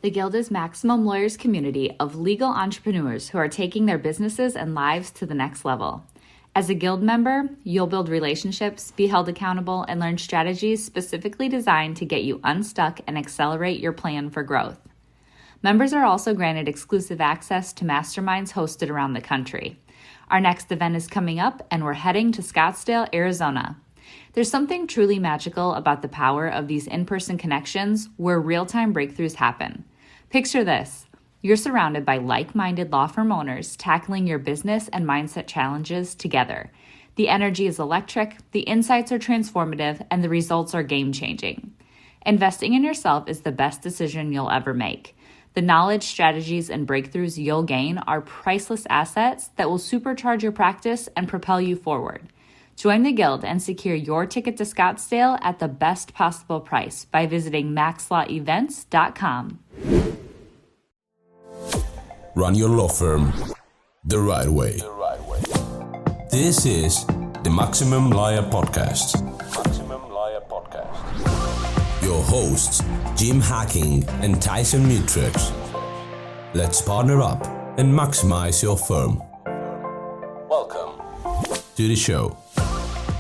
The Guild is Maximum Lawyers' community of legal entrepreneurs who are taking their businesses and lives to the next level. As a Guild member, you'll build relationships, be held accountable, and learn strategies specifically designed to get you unstuck and accelerate your plan for growth. Members are also granted exclusive access to masterminds hosted around the country. Our next event is coming up, and we're heading to Scottsdale, Arizona. There's something truly magical about the power of these in-person connections where real-time breakthroughs happen. Picture this. You're surrounded by like-minded law firm owners tackling your business and mindset challenges together. The energy is electric, the insights are transformative, and the results are game-changing. Investing in yourself is the best decision you'll ever make. The knowledge, strategies, and breakthroughs you'll gain are priceless assets that will supercharge your practice and propel you forward. Join the Guild and secure your ticket to Scottsdale at the best possible price by visiting maxlawevents.com. Run your law firm the right way. This is the Maximum Lawyer Podcast. Your hosts, Jim Hacking and Tyson Mutrux. Let's partner up and maximize your firm. Welcome to the show.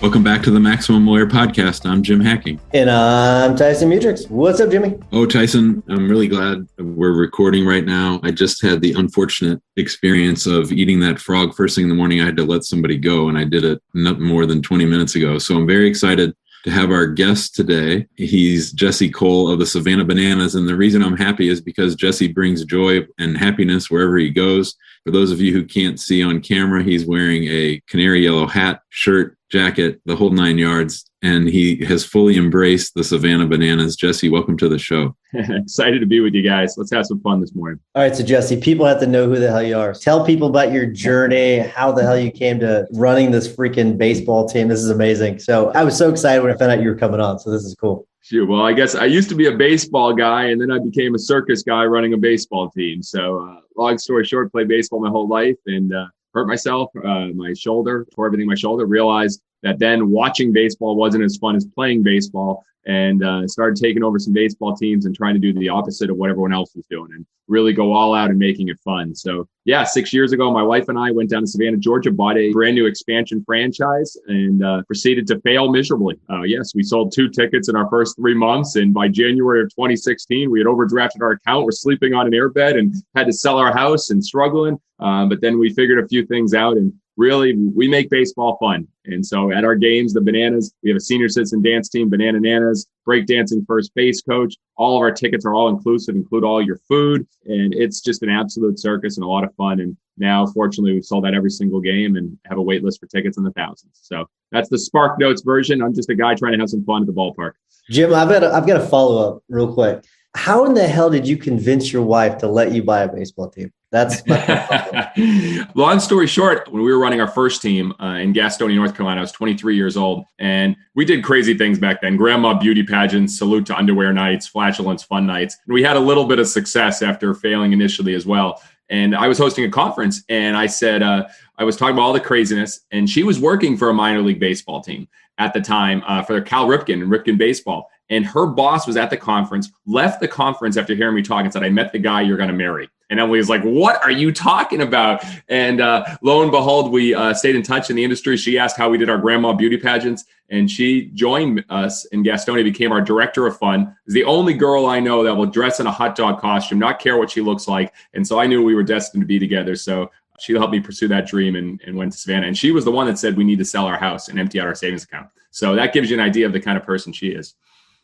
Welcome back to the Maximum Lawyer Podcast. I'm Jim Hacking. And I'm Tyson Mutrux. What's up, Jimmy? Oh, Tyson, I'm really glad we're recording right now. I just had the unfortunate experience of eating that frog first thing in the morning. I had to let somebody go, and I did it not more than 20 minutes ago. So I'm very excited to have our guest today. He's Jesse Cole of the Savannah Bananas. And the reason I'm happy is because Jesse brings joy and happiness wherever he goes. For those of you who can't see on camera, he's wearing a canary yellow hat, shirt, jacket, the whole 9 yards, and he has fully embraced the Savannah Bananas. Jesse, welcome to the show. Excited to be with you guys. Let's have some fun this morning. All right, so Jesse, people have to know who the hell you are. Tell people about your journey, how the hell you came to running this freaking baseball team. This is amazing. So I was so excited when I found out you were coming on. So this is cool. Shoot, well, I guess I used to be a baseball guy, and then I became a circus guy running a baseball team. So long story short, played baseball my whole life and hurt myself, my shoulder, tore everything in my shoulder, realized that then watching baseball wasn't as fun as playing baseball, and started taking over some baseball teams and trying to do the opposite of what everyone else was doing and really go all out and making it fun. So yeah, 6 years ago, my wife and I went down to Savannah, Georgia, bought a brand new expansion franchise and proceeded to fail miserably. Yes, we sold 2 tickets in our first 3 months. And by January of 2016, we had overdrafted our account. We're sleeping on an airbed and had to sell our house and struggling. But then we figured a few things out, and really, we make baseball fun. And so at our games, the Bananas, we have a senior citizen dance team, Banana Nanas, breakdancing first base coach. All of our tickets are all inclusive, include all your food. And it's just an absolute circus and a lot of fun. And now, fortunately, we've sold out every single game and have a wait list for tickets in the thousands. So that's the Spark Notes version. I'm just a guy trying to have some fun at the ballpark. Jim, I've got a follow-up real quick. How in the hell did you convince your wife to let you buy a baseball team? That's my long story short, when we were running our first team in Gastonia, North Carolina, I was 23 years old, and we did crazy things back then. Grandma beauty pageants, salute to underwear nights, flatulence fun nights. And we had a little bit of success after failing initially as well. And I was hosting a conference, and I said, I was talking about all the craziness, and she was working for a minor league baseball team at the time for Cal Ripken and Ripken Baseball. And her boss was at the conference, left the conference after hearing me talk and said, I met the guy you're going to marry. And Emily was like, what are you talking about? And lo and behold, we stayed in touch in the industry. She asked how we did our grandma beauty pageants, and she joined us in Gastonia, became our director of fun. Is the only girl I know that will dress in a hot dog costume, not care what she looks like. And so I knew we were destined to be together. So she helped me pursue that dream and went to Savannah. And she was the one that said we need to sell our house and empty out our savings account. So that gives you an idea of the kind of person she is.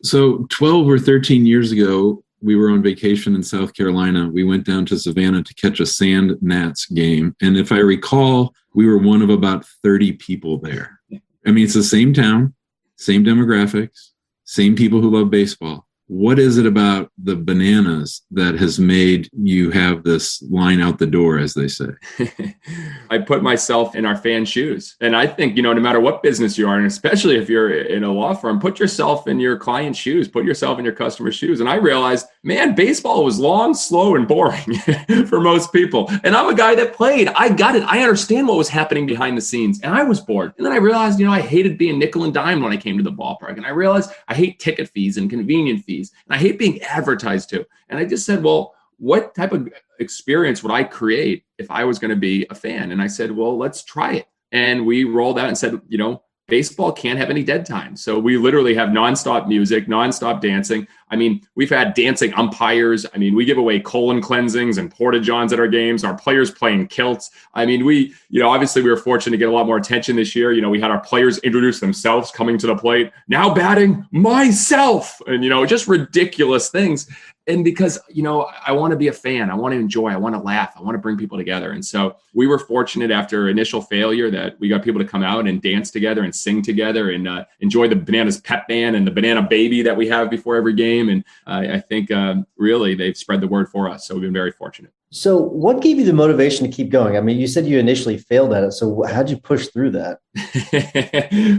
So 12 or 13 years ago, we were on vacation in South Carolina. We went down to Savannah to catch a Sand Gnats game. And if I recall, we were one of about 30 people there. I mean, it's the same town, same demographics, same people who love baseball. What is it about the Bananas that has made you have this line out the door, as they say? I put myself in our fans' shoes. And I think, no matter what business you are, and especially if you're in a law firm, put yourself in your client's shoes, put yourself in your customer's shoes. And I realized man, baseball was long, slow, and boring for most people. And I'm a guy that played. I got it. I understand what was happening behind the scenes. And I was bored. And then I realized, I hated being nickel and dime when I came to the ballpark. And I realized I hate ticket fees and convenient fees. And I hate being advertised to. And I just said, well, what type of experience would I create if I was going to be a fan? And I said, well, let's try it. And we rolled out and said, baseball can't have any dead time. So we literally have nonstop music, nonstop dancing. I mean, we've had dancing umpires. I mean, we give away colon cleansings and porta-johns at our games. Our players play in kilts. I mean, we, obviously we were fortunate to get a lot more attention this year. We had our players introduce themselves coming to the plate. Now batting myself. And, just ridiculous things. And because, I want to be a fan, I want to enjoy, I want to laugh, I want to bring people together. And so we were fortunate after initial failure that we got people to come out and dance together and sing together and enjoy the Banana Pep Band and the Banana Baby that we have before every game. And I think really they've spread the word for us. So we've been very fortunate. So what gave you the motivation to keep going? I mean, you said you initially failed at it. So how'd you push through that?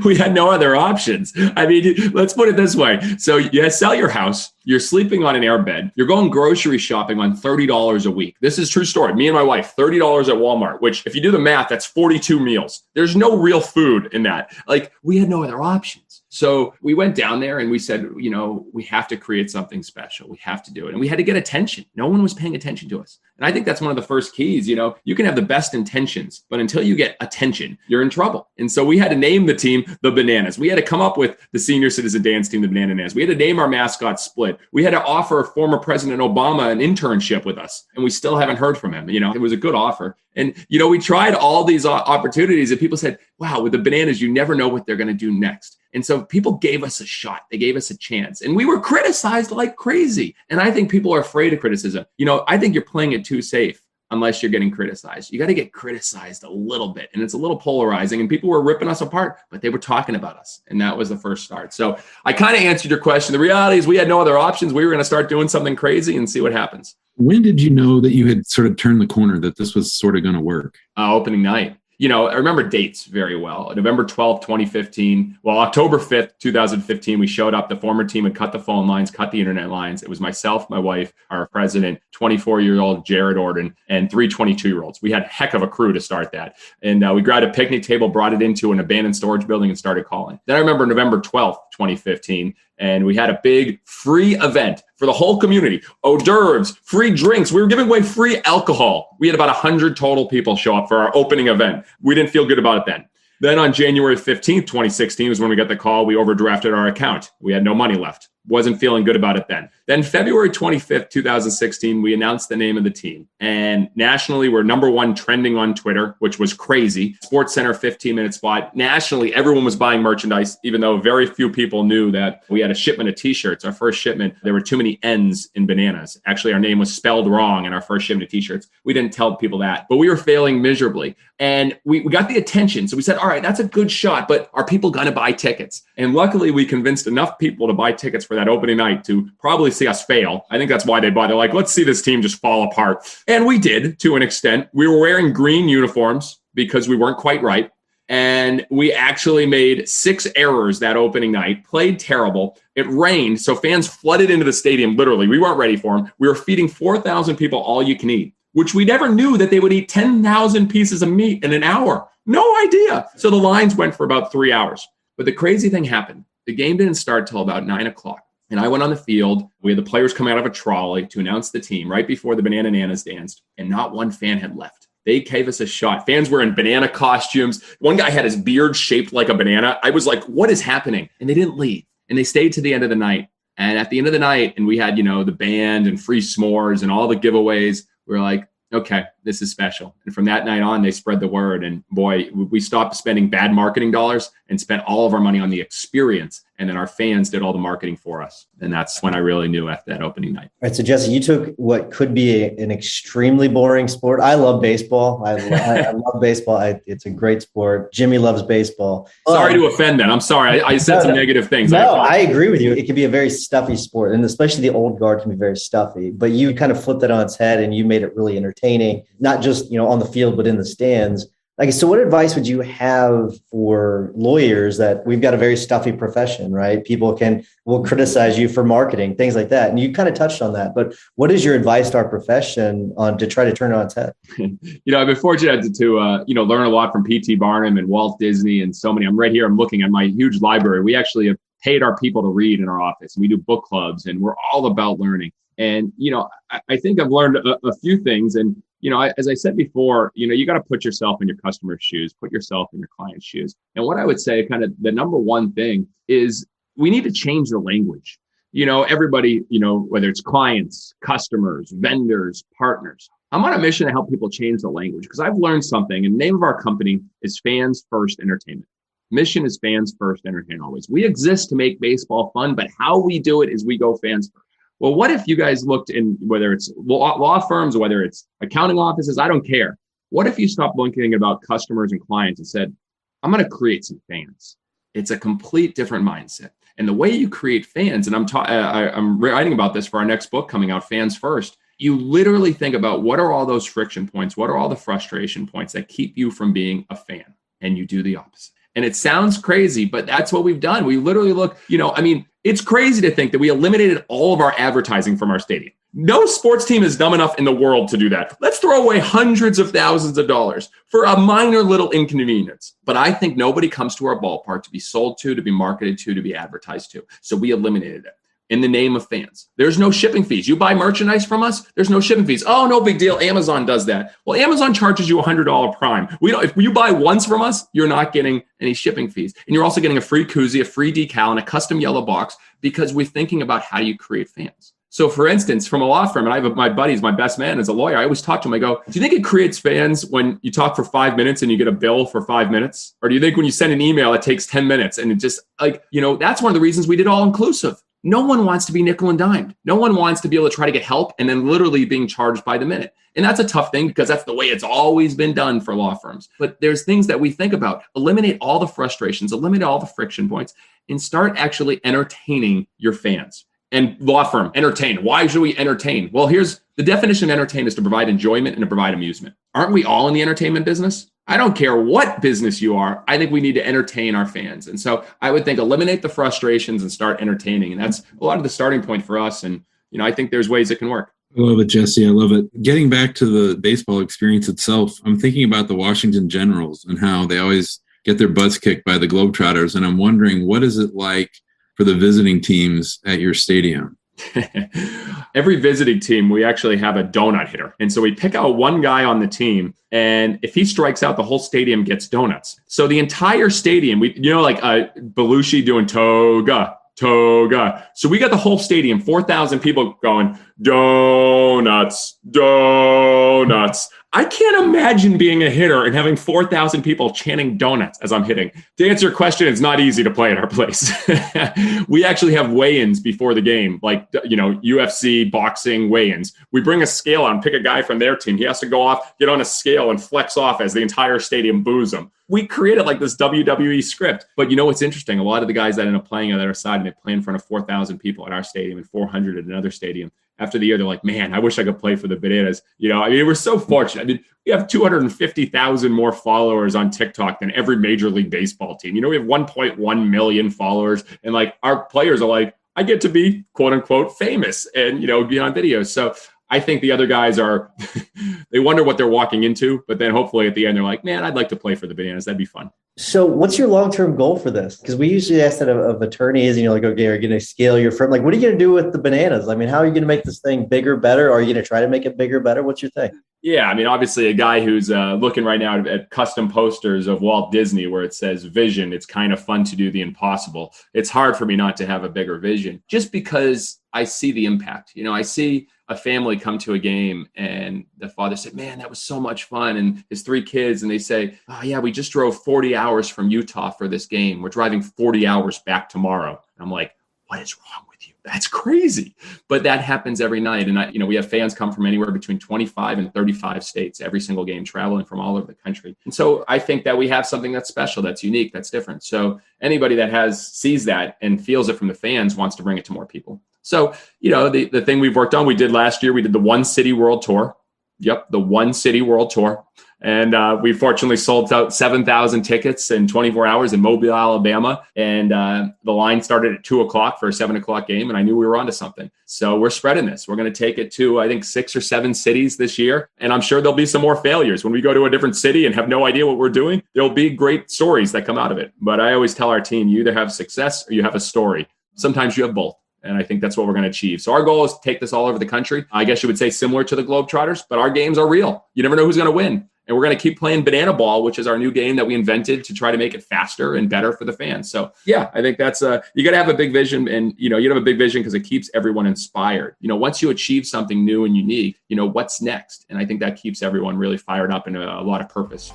We had no other options. I mean, let's put it this way. So you sell your house, you're sleeping on an airbed, you're going grocery shopping on $30 a week. This is true story. Me and my wife, $30 at Walmart, which if you do the math, that's 42 meals. There's no real food in that. Like we had no other options. So we went down there and we said, we have to create something special. We have to do it. And we had to get attention. No one was paying attention to us. And I think that's one of the first keys. You can have the best intentions, but until you get attention, you're in trouble. And so we had to name the team the Bananas. We had to come up with the senior citizen dance team, the Bananas. We had to name our mascot Split. We had to offer former President Obama an internship with us. And we still haven't heard from him. It was a good offer. And, we tried all these opportunities and people said, wow, with the Bananas, you never know what they're going to do next. And so people gave us a shot. They gave us a chance. And we were criticized like crazy. And I think people are afraid of criticism. I think you're playing it too safe unless you're getting criticized. You got to get criticized a little bit. And it's a little polarizing. And people were ripping us apart, but they were talking about us. And that was the first start. So I kind of answered your question. The reality is we had no other options. We were going to start doing something crazy and see what happens. When did you know that you had sort of turned the corner, that this was sort of going to work? Opening night. I remember dates very well. November 12th, 2015. Well, October 5th, 2015, we showed up. The former team had cut the phone lines, cut the internet lines. It was myself, my wife, our president, 24-year-old Jared Orden, and 3 22-year-olds. We had a heck of a crew to start that. And we grabbed a picnic table, brought it into an abandoned storage building and started calling. Then I remember November 12th, 2015. And we had a big free event for the whole community. Hors d'oeuvres, free drinks. We were giving away free alcohol. We had about 100 total people show up for our opening event. We didn't feel good about it then. Then on January 15th, 2016 was when we got the call. We overdrafted our account. We had no money left. Wasn't feeling good about it then. Then February 25th, 2016, we announced the name of the team. And nationally, we're number one trending on Twitter, which was crazy. Sports Center 15-minute spot. Nationally, everyone was buying merchandise, even though very few people knew that we had a shipment of t-shirts. Our first shipment, there were too many N's in Bananas. Actually, our name was spelled wrong in our first shipment of t-shirts. We didn't tell people that, but we were failing miserably. And we got the attention. So we said, all right, that's a good shot, but are people going to buy tickets? And luckily, we convinced enough people to buy tickets for that opening night to probably see us fail. I think that's why they bought. They're like, let's see this team just fall apart. And we did to an extent. We were wearing green uniforms because we weren't quite right. And we actually made 6 errors that opening night, played terrible. It rained, so fans flooded into the stadium, literally. We weren't ready for them. We were feeding 4,000 people all you can eat, which we never knew that they would eat 10,000 pieces of meat in an hour. No idea. So the lines went for about 3 hours. But the crazy thing happened. The game didn't start till about 9 o'clock. And I went on the field. We had the players come out of a trolley to announce the team right before the Banana Nanas danced. And not one fan had left. They gave us a shot. Fans were in banana costumes. One guy had his beard shaped like a banana. I was like, what is happening? And they didn't leave. And they stayed to the end of the night. And at the end of the night, and we had, the band and free s'mores and all the giveaways, we were like, okay, this is special. And from that night on, they spread the word. And boy, we stopped spending bad marketing dollars and spent all of our money on the experience. And then our fans did all the marketing for us. And that's when I really knew after that opening night. All right. So Jesse, you took what could be an extremely boring sport. I love baseball. I love baseball. It's a great sport. Jimmy loves baseball. Sorry to offend them. I'm sorry. I said some negative things. No, I agree with you. It can be a very stuffy sport. And especially the old guard can be very stuffy. But you kind of flipped it on its head and you made it really entertaining, not just, on the field, but in the stands. Like, so what advice would you have for lawyers that we've got a very stuffy profession, right? People will criticize you for marketing, things like that. And you kind of touched on that, but what is your advice to our profession to try to turn it on its head? I've been fortunate to learn a lot from P.T. Barnum and Walt Disney and so many. I'm right here. I'm looking at my huge library. We actually have paid our people to read in our office. We do book clubs and we're all about learning. And, I think I've learned a few things. And, as I said before, you got to put yourself in your customer's shoes, put yourself in your client's shoes. And what I would say kind of the number one thing is we need to change the language. Everybody, whether it's clients, customers, vendors, partners, I'm on a mission to help people change the language because I've learned something. And the name of our company is Fans First Entertainment. Mission is fans first, entertain always. We exist to make baseball fun, but how we do it is we go fans first. Well, what if you guys looked in, whether it's law firms, whether it's accounting offices, I don't care. What if you stopped thinking about customers and clients and said, I'm going to create some fans? It's a complete different mindset. And the way you create fans, and I'm writing about this for our next book coming out, Fans First, you literally think about what are all those friction points? What are all the frustration points that keep you from being a fan? And you do the opposite. And it sounds crazy, but that's what we've done. We literally look, it's crazy to think that we eliminated all of our advertising from our stadium. No sports team is dumb enough in the world to do that. Let's throw away hundreds of thousands of dollars for a minor little inconvenience. But I think nobody comes to our ballpark to be sold to be marketed to be advertised to. So we eliminated it in the name of fans. There's no shipping fees. You buy merchandise from us, there's no shipping fees. Oh, no big deal. Amazon does that. Well, Amazon charges you $100 Prime. If you buy once from us, you're not getting any shipping fees. And you're also getting a free koozie, a free decal, and a custom yellow box because we're thinking about how you create fans. So for instance, from a law firm, and I have my buddies, my best man is a lawyer. I always talk to him. I go, do you think it creates fans when you talk for 5 minutes and you get a bill for 5 minutes? Or do you think when you send an email, it takes 10 minutes? And it just that's one of the reasons we did all inclusive. No one wants to be nickel and dimed. No one wants to be able to try to get help and then literally being charged by the minute. And that's a tough thing because that's the way it's always been done for law firms. But there's things that we think about. Eliminate all the frustrations, eliminate all the friction points, and start actually entertaining your fans. And law firm, entertain. Why should we entertain? Well, here's the definition of entertain is to provide enjoyment and to provide amusement. Aren't we all in the entertainment business? I don't care what business you are. I think we need to entertain our fans. And so I would think eliminate the frustrations and start entertaining. And that's a lot of the starting point for us. And, I think there's ways it can work. I love it, Jesse. I love it. Getting back to the baseball experience itself, I'm thinking about the Washington Generals and how they always get their butts kicked by the Globetrotters. And I'm wondering, what is it like for the visiting teams at your stadium? Every visiting team, we actually have a donut hitter. And so we pick out one guy on the team. And if he strikes out, the whole stadium gets donuts. So the entire stadium, Belushi doing toga. So we got the whole stadium, 4,000 people going, donuts. I can't imagine being a hitter and having 4,000 people chanting donuts as I'm hitting. To answer your question, it's not easy to play at our place. We actually have weigh-ins before the game, like, UFC, boxing weigh-ins. We bring a scale on, pick a guy from their team. He has to go off, get on a scale and flex off as the entire stadium boos him. We created like this WWE script. But what's interesting? A lot of the guys that end up playing on the other side, and they play in front of 4,000 people at our stadium and 400 at another stadium. After the year, they're like, man, I wish I could play for the Bananas. We're so fortunate. We have 250,000 more followers on TikTok than every Major League Baseball team. We have 1.1 million followers. And our players are like, I get to be quote unquote famous and, be on videos. So I think the other guys they wonder what they're walking into. But then hopefully at the end, they're like, man, I'd like to play for the Bananas. That'd be fun. So what's your long-term goal for this? Because we usually ask that of attorneys, okay, are you going to scale your firm? Like, what are you going to do with the Bananas? I mean, how are you going to make this thing bigger, better? Or are you going to try to make it bigger, better? What's your thing? Yeah, obviously a guy who's looking right now at custom posters of Walt Disney where it says vision, it's kind of fun to do the impossible. It's hard for me not to have a bigger vision just because I see the impact. I see a family come to a game and the father said, man, that was so much fun. And his 3 kids, and they say, oh yeah, we just drove 40 hours from Utah for this game. We're driving 40 hours back tomorrow. And I'm like, what is wrong with you? That's crazy. But that happens every night. And we have fans come from anywhere between 25 and 35 states, every single game, traveling from all over the country. And so I think that we have something that's special, that's unique, that's different. So anybody that sees that and feels it from the fans wants to bring it to more people. So, the thing we've worked on, we did last year, we did the One City World Tour. Yep, the One City World Tour. And we fortunately sold out 7,000 tickets in 24 hours in Mobile, Alabama. And the line started at 2 o'clock for a 7 o'clock game. And I knew we were onto something. So we're spreading this. We're going to take it to, I think, 6 or 7 cities this year. And I'm sure there'll be some more failures. When we go to a different city and have no idea what we're doing, there'll be great stories that come out of it. But I always tell our team, you either have success or you have a story. Sometimes you have both. And I think that's what we're going to achieve. So our goal is to take this all over the country. I guess you would say similar to the Globetrotters, but our games are real. You never know who's going to win. And we're going to keep playing Banana Ball, which is our new game that we invented to try to make it faster and better for the fans. So yeah, I think that's you got to have a big vision, and you have a big vision because it keeps everyone inspired. Once you achieve something new and unique, what's next? And I think that keeps everyone really fired up and a lot of purpose.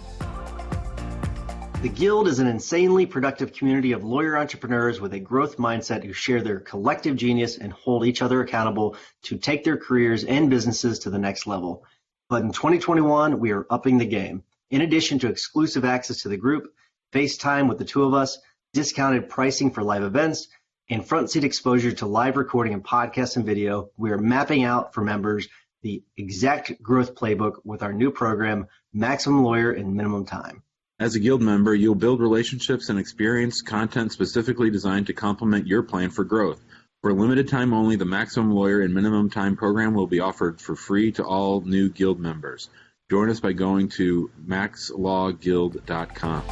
The Guild is an insanely productive community of lawyer entrepreneurs with a growth mindset who share their collective genius and hold each other accountable to take their careers and businesses to the next level. But in 2021, we are upping the game. In addition to exclusive access to the group, FaceTime with the two of us, discounted pricing for live events, and front seat exposure to live recording and podcasts and video, we are mapping out for members the exact growth playbook with our new program, Maximum Lawyer in Minimum Time. As a Guild member, you'll build relationships and experience content specifically designed to complement your plan for growth. For a limited time only, the Maximum Lawyer in Minimum Time program will be offered for free to all new Guild members. Join us by going to maxlawguild.com.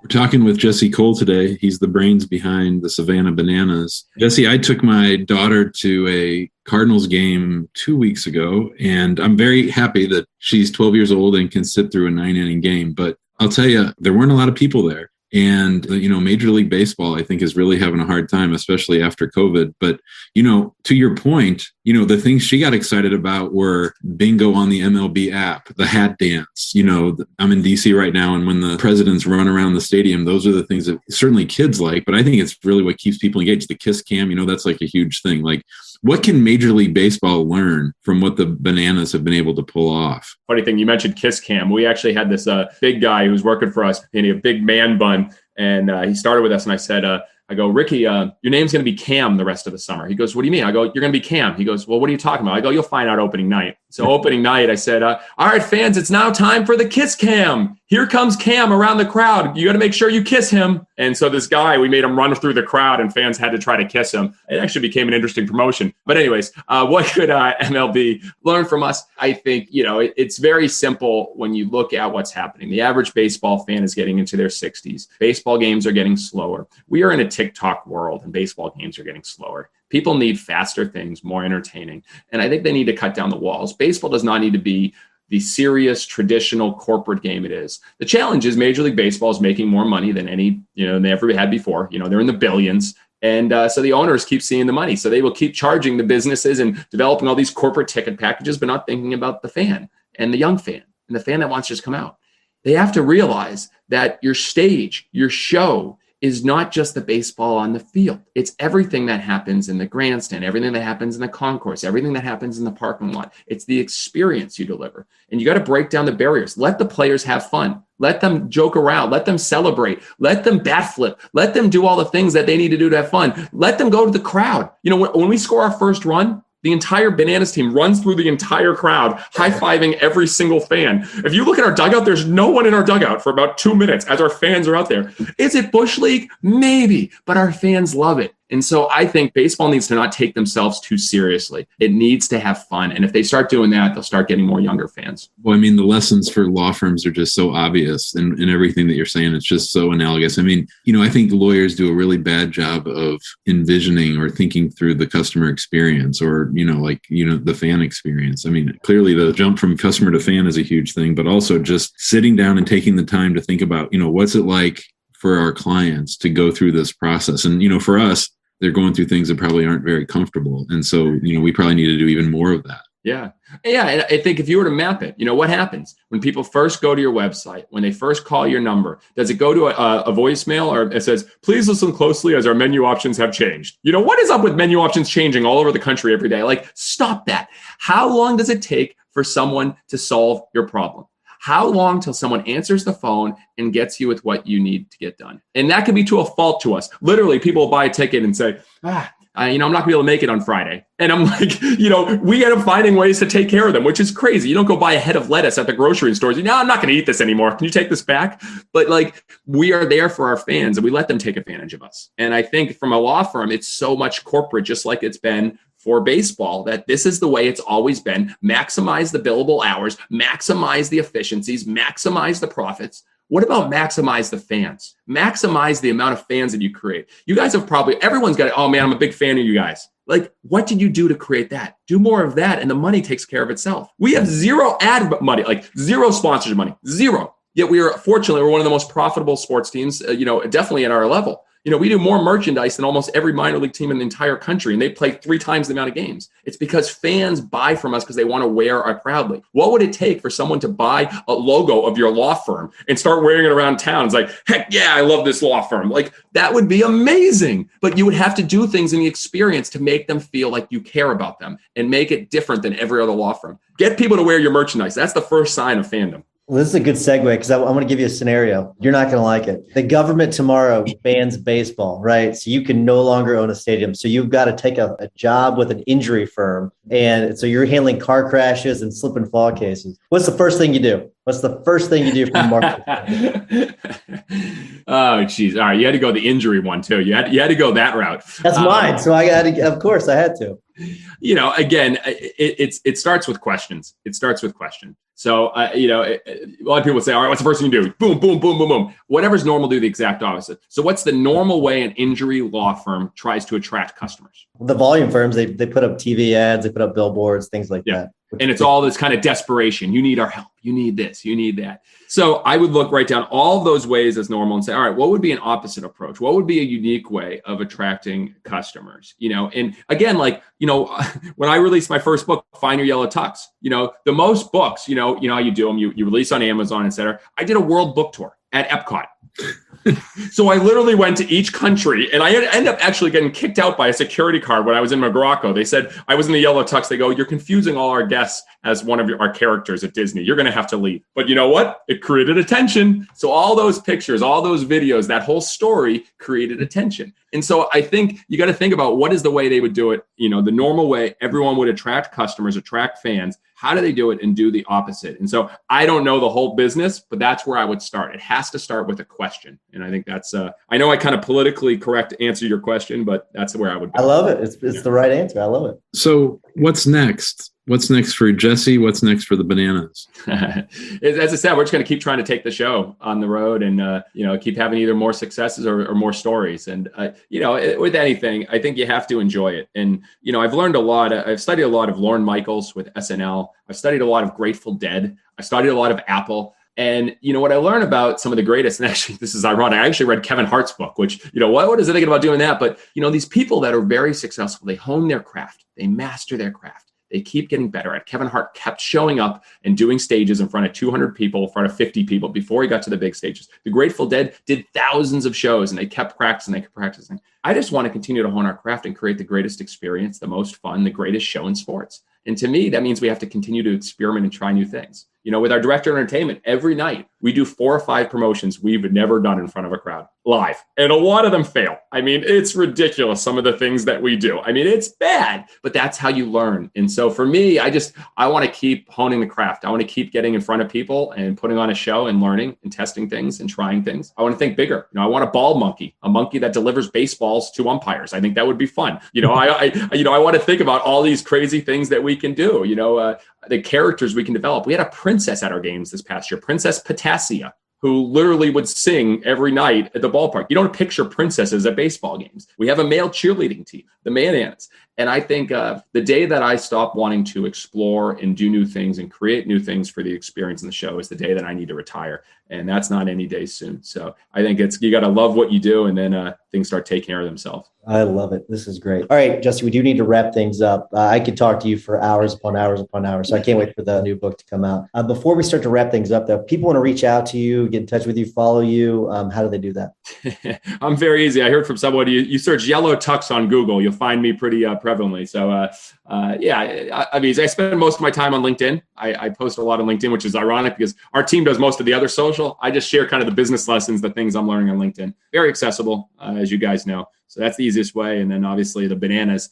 We're talking with Jesse Cole today. He's the brains behind the Savannah Bananas. Jesse, I took my daughter to a Cardinals game 2 weeks ago, and I'm very happy that she's 12 years old and can sit through a 9-inning game. But I'll tell you, there weren't a lot of people there. And, Major League Baseball, I think, is really having a hard time, especially after COVID. But, to your point, the things she got excited about were bingo on the MLB app, the hat dance. I'm in DC right now, and when the presidents run around the stadium, those are the things that certainly kids like. But I think it's really what keeps people engaged. The kiss cam, that's like a huge thing. Like, what can Major League Baseball learn from what the Bananas have been able to pull off? Funny thing, you mentioned Kiss Cam. We actually had this big guy who was working for us in a big man bun, and he started with us, and I said, I go, Ricky, your name's going to be Cam the rest of the summer. He goes, what do you mean? I go, you're going to be Cam. He goes, well, what are you talking about? I go, you'll find out opening night. So opening night, I said, all right, fans, it's now time for the Kiss Cam. Here comes Cam around the crowd. You got to make sure you kiss him. And so this guy, we made him run through the crowd, and fans had to try to kiss him. It actually became an interesting promotion. But anyways, what could MLB learn from us? I think, it's very simple when you look at what's happening. The average baseball fan is getting into their 60s. Baseball games are getting slower. We are in a TikTok world, and baseball games are getting slower. People need faster things, more entertaining. And I think they need to cut down the walls. Baseball does not need to be the serious, traditional corporate game it is. The challenge is Major League Baseball is making more money than they ever had before. They're in the billions. And so the owners keep seeing the money. So they will keep charging the businesses and developing all these corporate ticket packages, but not thinking about the fan and the young fan and the fan that wants to just come out. They have to realize that your stage, your show, is not just the baseball on the field. It's everything that happens in the grandstand, everything that happens in the concourse, everything that happens in the parking lot. It's the experience you deliver. And you got to break down the barriers. Let the players have fun. Let them joke around. Let them celebrate. Let them bat flip. Let them do all the things that they need to do to have fun. Let them go to the crowd. When we score our first run, the entire Bananas team runs through the entire crowd, high-fiving every single fan. If you look at our dugout, there's no one in our dugout for about 2 minutes as our fans are out there. Is it Bush League? Maybe, but our fans love it. And so I think baseball needs to not take themselves too seriously. It needs to have fun. And if they start doing that, they'll start getting more younger fans. Well, the lessons for law firms are just so obvious, and everything that you're saying, it's just so analogous. I think lawyers do a really bad job of envisioning or thinking through the customer experience or, the fan experience. Clearly the jump from customer to fan is a huge thing, but also just sitting down and taking the time to think about, what's it like for our clients to go through this process. And, for us, they're going through things that probably aren't very comfortable. And so, we probably need to do even more of that. Yeah. And I think if you were to map it, what happens when people first go to your website, when they first call your number? Does it go to a voicemail, or it says, please listen closely as our menu options have changed? What is up with menu options changing all over the country every day? Like, stop that. How long does it take for someone to solve your problem? How long till someone answers the phone and gets you with what you need to get done? And that could be to a fault to us. Literally, people will buy a ticket and say, I'm not gonna be able to make it on Friday. And I'm like, we end up finding ways to take care of them, which is crazy. You don't go buy a head of lettuce at the grocery stores. No, I'm not going to eat this anymore. Can you take this back? But like, we are there for our fans and we let them take advantage of us. And I think from a law firm, it's so much corporate, just like it's been for baseball, that this is the way it's always been. Maximize the billable hours, maximize the efficiencies, maximize the profits. What about maximize the fans? Maximize the amount of fans that you create. You guys have everyone's got it. Oh man, I'm a big fan of you guys. Like, what did you do to create that? Do more of that and the money takes care of itself. We have zero ad money, like zero sponsorship money, zero. Yet we're one of the most profitable sports teams, definitely at our level. We do more merchandise than almost every minor league team in the entire country, and they play 3 times the amount of games. It's because fans buy from us because they want to wear our proudly. What would it take for someone to buy a logo of your law firm and start wearing it around town? It's like, heck yeah, I love this law firm. Like, that would be amazing. But you would have to do things in the experience to make them feel like you care about them and make it different than every other law firm. Get people to wear your merchandise. That's the first sign of fandom. Well, this is a good segue because I'm going to give you a scenario. You're not going to like it. The government tomorrow bans baseball, right? So you can no longer own a stadium. So you've got to take a job with an injury firm. And so you're handling car crashes and slip and fall cases. What's the first thing you do? What's the first thing you do from marketing? Oh, geez. All right. You had to go the injury one too. You had to go that route. That's mine. So I had to, of course I had to. Again, it starts with questions. It starts with question. So, a lot of people say, all right, what's the first thing you do? Boom, boom, boom, boom, boom. Whatever's normal, do the exact opposite. So what's the normal way an injury law firm tries to attract customers? The volume firms, they put up TV ads, they put up billboards, things like that. And it's all this kind of desperation. You need our help. You need this. You need that. So I would look right down all of those ways as normal and say, all right, what would be an opposite approach? What would be a unique way of attracting customers? And again, when I released my first book, Find Your Yellow Tux, the most books, how you do them, you release on Amazon, et cetera. I did a world book tour at Epcot. So I literally went to each country and I ended up actually getting kicked out by a security guard when I was in Morocco. They said I was in the yellow tux. They go, you're confusing all our guests as one of our characters at Disney. You're going to have to leave. But you know what? It created attention. So all those pictures, all those videos, that whole story created attention. And so I think you got to think about what is the way they would do it. The normal way everyone would attract customers, attract fans. How do they do it and do the opposite? And so I don't know the whole business, but that's where I would start. It has to start with a question. And I think that's, I know I kind of politically correct answer your question, but that's where I would go. I love it. It's the right answer. I love it. So what's next? What's next for Jesse? What's next for the Bananas? As I said, we're just going to keep trying to take the show on the road and, keep having either more successes or more stories. And, with anything, I think you have to enjoy it. And, I've learned a lot. I've studied a lot of Lorne Michaels with SNL. I've studied a lot of Grateful Dead. I studied a lot of Apple. And, what I learned about some of the greatest, and actually this is ironic, I actually read Kevin Hart's book, which, what is it thinking about doing that? But, these people that are very successful, they hone their craft, they master their craft. They keep getting better at it. Kevin Hart kept showing up and doing stages in front of 200 people, in front of 50 people before he got to the big stages. The Grateful Dead did thousands of shows and they kept practicing. I just want to continue to hone our craft and create the greatest experience, the most fun, the greatest show in sports. And to me, that means we have to continue to experiment and try new things. With our director of entertainment, every night we do 4 or 5 promotions we've never done in front of a crowd live. And a lot of them fail. It's ridiculous, some of the things that we do. It's bad, but that's how you learn. And so for me, I want to keep honing the craft. I want to keep getting in front of people and putting on a show and learning and testing things and trying things. I want to think bigger. I want a ball monkey, a monkey that delivers baseballs to umpires. I think that would be fun. I want to think about all these crazy things that we can do. The characters we can develop. We had a princess at our games this past year, Princess Potassia, who literally would sing every night at the ballpark. You don't picture princesses at baseball games. We have a male cheerleading team, the Bananas. And I think the day that I stop wanting to explore and do new things and create new things for the experience in the show is the day that I need to retire. And that's not any day soon. So I think you got to love what you do and then things start taking care of themselves. I love it. This is great. All right, Jesse, we do need to wrap things up. I could talk to you for hours upon hours upon hours. So I can't wait for the new book to come out. Before we start to wrap things up, though, if people want to reach out to you, get in touch with you, follow you, how do they do that? I'm very easy. I heard from someone, you search Yellow Tux on Google. You'll find me pretty prevalently. So, I mean, I spend most of my time on LinkedIn. I post a lot on LinkedIn, which is ironic because our team does most of the other social. I just share kind of the business lessons, the things I'm learning on LinkedIn. Very accessible, as you guys know. So that's the easiest way. And then obviously the bananas.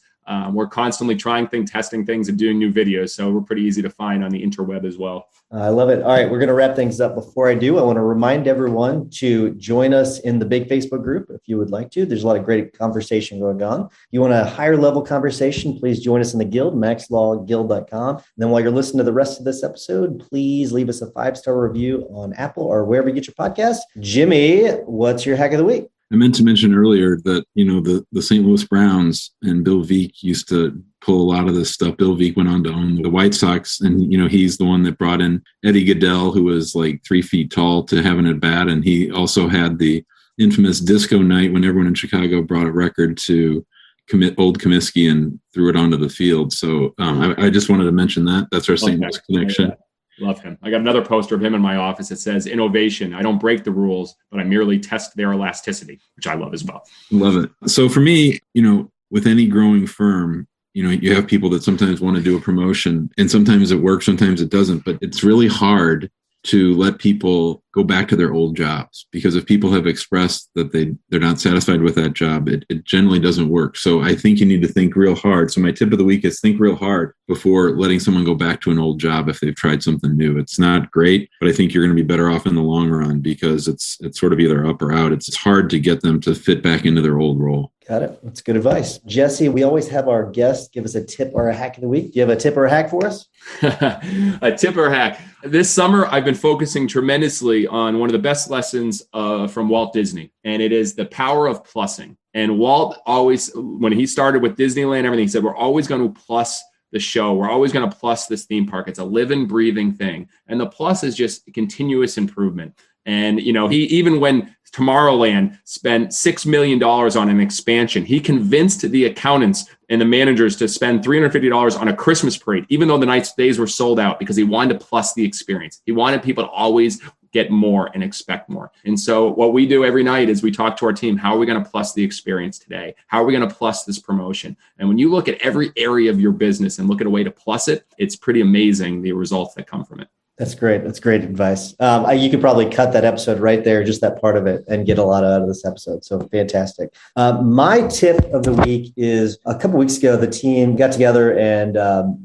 We're constantly trying things, testing things, and doing new videos. So we're pretty easy to find on the interweb as well. I love it. All right, we're going to wrap things up. Before I do, I want to remind everyone to join us in the big Facebook group if you would like to. There's a lot of great conversation going on. If you want a higher level conversation, please join us in the guild, maxlawguild.com. And then while you're listening to the rest of this episode, please leave us a 5-star review on Apple or wherever you get your podcast. Jimmy, what's your hack of the week? I meant to mention earlier that, the St. Louis Browns and Bill Veeck used to pull a lot of this stuff. Bill Veeck went on to own the White Sox, and, he's the one that brought in Eddie Goodell, who was like 3 feet tall, to have an at-bat. And he also had the infamous disco night when everyone in Chicago brought a record to commit Old Comiskey and threw it onto the field. So I just wanted to mention that. That's our St. Louis connection. Love him. I got another poster of him in my office that says, "Innovation. I don't break the rules, but I merely test their elasticity," which I love as well. Love it. So for me, with any growing firm, you have people that sometimes want to do a promotion, and sometimes it works, sometimes it doesn't, but it's really hard to let people go back to their old jobs, because if people have expressed that they're not satisfied with that job, it generally doesn't work. So I think you need to think real hard. So my tip of the week is think real hard before letting someone go back to an old job if they've tried something new. It's not great, but I think you're going to be better off in the long run, because it's sort of either up or out. It's hard to get them to fit back into their old role. Got it. That's good advice. Jesse, we always have our guests give us a tip or a hack of the week. Do you have a tip or a hack for us? A tip or a hack. This summer, I've been focusing tremendously on one of the best lessons from Walt Disney, and it is the power of plussing. And Walt always, when he started with Disneyland and everything, he said, we're always going to plus the show. We're always going to plus this theme park. It's a living, breathing thing. And the plus is just continuous improvement. And, he, even when Tomorrowland spent $6 million on an expansion, he convinced the accountants and the managers to spend $350 on a Christmas parade, even though the days were sold out, because he wanted to plus the experience. He wanted people to always get more and expect more. And so what we do every night is we talk to our team, how are we going to plus the experience today? How are we going to plus this promotion? And when you look at every area of your business and look at a way to plus it, it's pretty amazing the results that come from it. That's great. That's great advice. You could probably cut that episode right there, just that part of it, and get a lot out of this episode. So fantastic. My tip of the week is a couple of weeks ago, the team got together and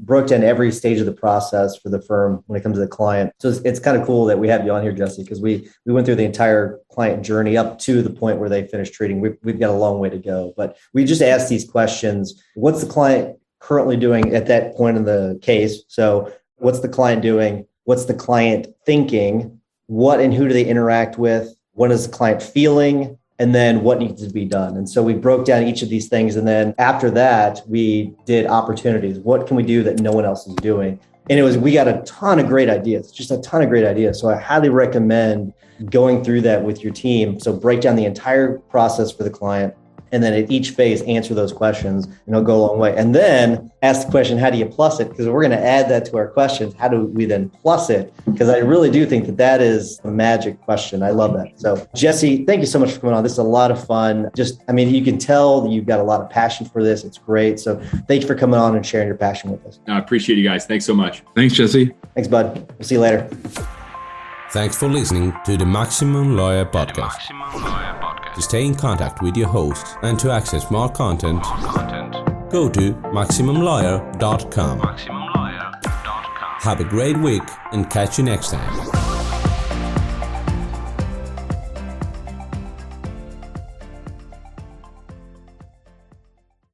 broke down every stage of the process for the firm when it comes to the client. So it's kind of cool that we have you on here, Jesse, because we went through the entire client journey up to the point where they finished treating. We've got a long way to go, but we just asked these questions. What's the client currently doing at that point in the case? So what's the client doing? What's the client thinking? What and who do they interact with? What is the client feeling? And then what needs to be done? And so we broke down each of these things. And then after that, we did opportunities. What can we do that no one else is doing? And we got a ton of great ideas, just a ton of great ideas. So I highly recommend going through that with your team. So break down the entire process for the client. And then at each phase, answer those questions, and it'll go a long way. And then ask the question, how do you plus it? Because we're going to add that to our questions. How do we then plus it? Because I really do think that is a magic question. I love that. So Jesse, thank you so much for coming on. This is a lot of fun. You can tell that you've got a lot of passion for this. It's great. So thank you for coming on and sharing your passion with us. I appreciate you guys. Thanks so much. Thanks, Jesse. Thanks, bud. We'll see you later. Thanks for listening to the Maximum Lawyer Podcast. To stay in contact with your host and to access more content, go to MaximumLawyer.com. Have a great week and catch you next time.